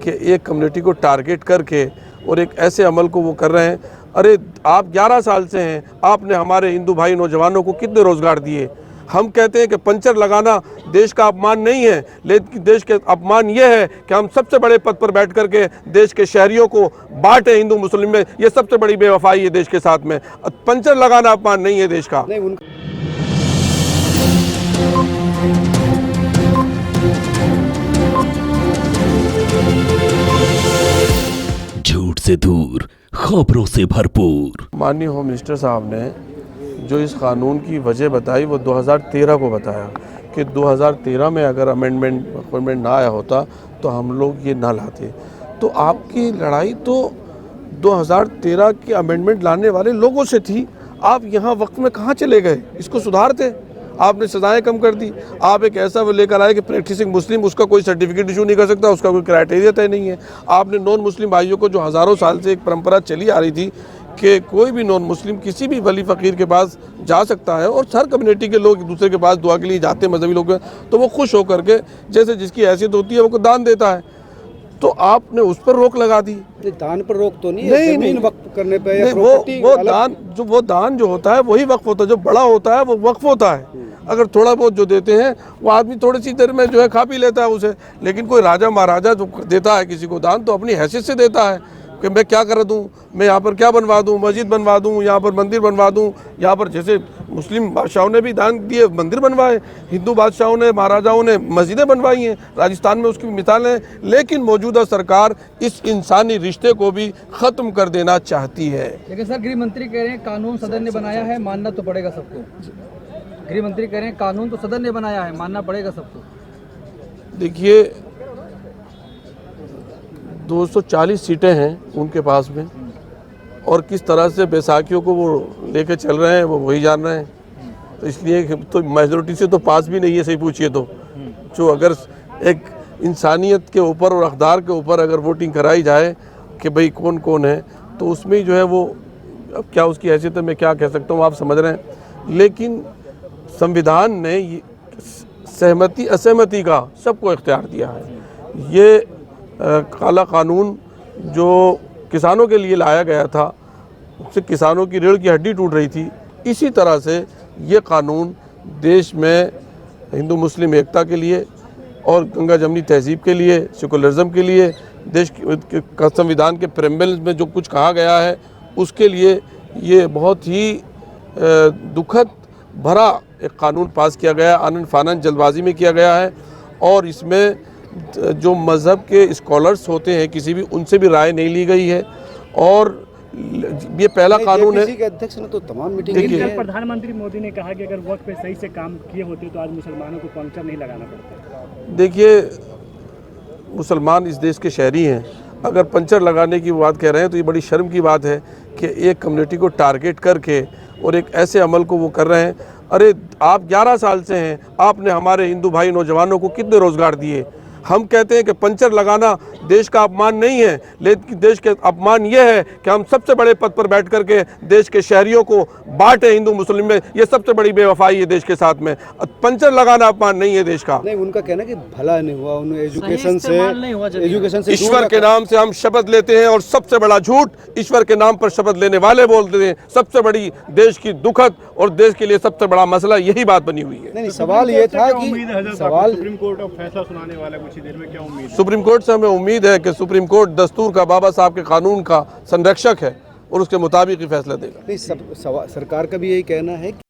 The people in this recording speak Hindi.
कि एक कम्युनिटी को टारगेट करके और एक ऐसे अमल को वो कर रहे हैं। अरे आप 11 साल से हैं, आपने हमारे हिंदू भाई नौजवानों को कितने रोज़गार दिए। हम कहते हैं कि पंचर लगाना देश का अपमान नहीं है, लेकिन देश के अपमान ये है कि हम सबसे बड़े पद पर बैठ करके देश के शहरियों को बांटे हिंदू मुस्लिम में। ये सबसे बड़ी बेवफाई है देश के साथ में। पंचर लगाना अपमान नहीं है देश का। झूठ से दूर, खबरों से भरपूर। माननीय होम मिनिस्टर साहब ने जो इस कानून की वजह बताई वो 2013 को बताया कि 2013 में अगर अमेंडमेंट ना आया होता तो हम लोग ये ना लाते। तो आपकी लड़ाई तो 2013 के अमेंडमेंट लाने वाले लोगों से थी। आप यहाँ वक्त में कहाँ चले गए? इसको सुधारते। आपने सजाएं कम कर दी। आप एक ऐसा वो लेकर आए कि प्रैक्टिसिंग मुस्लिम उसका कोई सर्टिफिकेट इशू नहीं कर सकता, उसका कोई क्राइटेरिया तय नहीं है। आपने नॉन मुस्लिम भाइयों को, जो हज़ारों साल से एक परंपरा चली आ रही थी कि कोई भी नॉन मुस्लिम किसी भी वली फ़कीर के पास जा सकता है और हर कम्युनिटी के लोग एक दूसरे के पास दुआ के लिए जाते हैं, मजहबी लोग, तो वो खुश होकर के जैसे जिसकी हैसियत होती है वो दान देता है। तो आपने उस पर रोक लगा दी। दान पर रोक तो नहीं है, जमीन वक्फ करने पे या वो दान जो होता है वही वक्फ होता है। जो बड़ा होता है वो वक्फ होता है। अगर थोड़ा बहुत जो देते हैं वो आदमी थोड़ी सी देर में जो है खा पी लेता है उसे। लेकिन कोई राजा महाराजा जो देता है किसी को दान तो अपनी हैसियत से देता है कि मैं क्या कर दूं, मैं यहाँ पर क्या बनवा दूं, मस्जिद बनवा दूं, यहाँ पर मंदिर बनवा दूं। यहाँ पर जैसे मुस्लिम बादशाहों ने भी दान दिए, मंदिर बनवाए, हिंदू बादशाहों ने, महाराजाओं ने मस्जिदें बनवाई हैं, राजस्थान में उसकी मिसालें हैं। लेकिन मौजूदा सरकार इस इंसानी रिश्ते को भी ख़त्म कर देना चाहती है। लेकिन सर गृह मंत्री कह रहे हैं कानून सदन ने बनाया है, मानना तो पड़ेगा सबको। गृह मंत्री कह रहे हैं कानून तो सदन ने बनाया है, मानना पड़ेगा सबको। देखिए 240 सीटें हैं उनके पास में, और किस तरह से बैसाखियों को वो लेके चल रहे हैं वो वही जान रहे हैं। तो इसलिए तो मेजोरिटी से तो पास भी नहीं है, सही पूछिए तो। जो अगर एक इंसानियत के ऊपर और अक़दार के ऊपर अगर वोटिंग कराई जाए कि भाई कौन कौन है, तो उसमें ही जो है वो, अब क्या उसकी हैसियत है मैं क्या कह सकता हूँ, आप समझ रहे हैं। लेकिन संविधान ने सहमति असहमति का सबको इख्तियार दिया है। ये काला कानून जो किसानों के लिए लाया गया था, उससे किसानों की रीढ़ की हड्डी टूट रही थी। इसी तरह से ये कानून देश में हिंदू मुस्लिम एकता के लिए और गंगा जमनी तहजीब के लिए, सेकुलरिज्म के लिए, देश के संविधान के प्रेम्बल में जो कुछ कहा गया है उसके लिए ये बहुत ही दुखद भरा एक कानून पास किया गया, आनन फानन जल्दबाजी में किया गया है। और इसमें जो मज़हब के स्कॉलर्स होते हैं किसी भी, उनसे भी राय नहीं ली गई है। और ये पहला कानून है। के अध्यक्ष ने तो तमाम मीटिंग की है। प्रधानमंत्री मोदी ने कहा कि अगर वक्त पे सही से काम किए होते तो आज मुसलमानों को पंक्चर नहीं लगाना पड़ता। देखिए मुसलमान इस देश के शहरी हैं। अगर पंचर लगाने की बात कह रहे हैं तो ये बड़ी शर्म की बात है कि एक कम्युनिटी को टारगेट करके और एक ऐसे अमल को वो कर रहे हैं। अरे आप 11 साल से हैं, आपने हमारे हिंदू भाई नौजवानों को कितने रोज़गार दिए। हम कहते हैं कि पंचर लगाना देश का अपमान नहीं है, लेकिन देश के अपमान ये है कि हम सबसे बड़े पद पर बैठ करके देश के शहरियों को बांटे हिंदू मुस्लिम में। ये सबसे बड़ी बेवफाई है देश के साथ में। पंचर लगाना अपमान नहीं है देश का। नहीं, उनका कहना कि भला नहीं हुआ, उन्हें एजुकेशन से ईश्वर के नाम से हम शपथ लेते हैं, और सबसे बड़ा झूठ ईश्वर के नाम पर शपथ लेने वाले बोलते हैं। सबसे बड़ी देश की दुखद और देश के लिए सबसे बड़ा मसला यही बात बनी हुई है। नहीं, सवाल ये था कि सुप्रीम कोर्ट अब फैसला सुनाने वाला है कुछ ही देर में, क्या उम्मीद? सुप्रीम कोर्ट से हमें उम्मीद है कि सुप्रीम कोर्ट दस्तूर का, बाबा साहब के कानून का संरक्षक है और उसके मुताबिक ही फैसला देगा। नहीं, सरकार का भी यही कहना है कि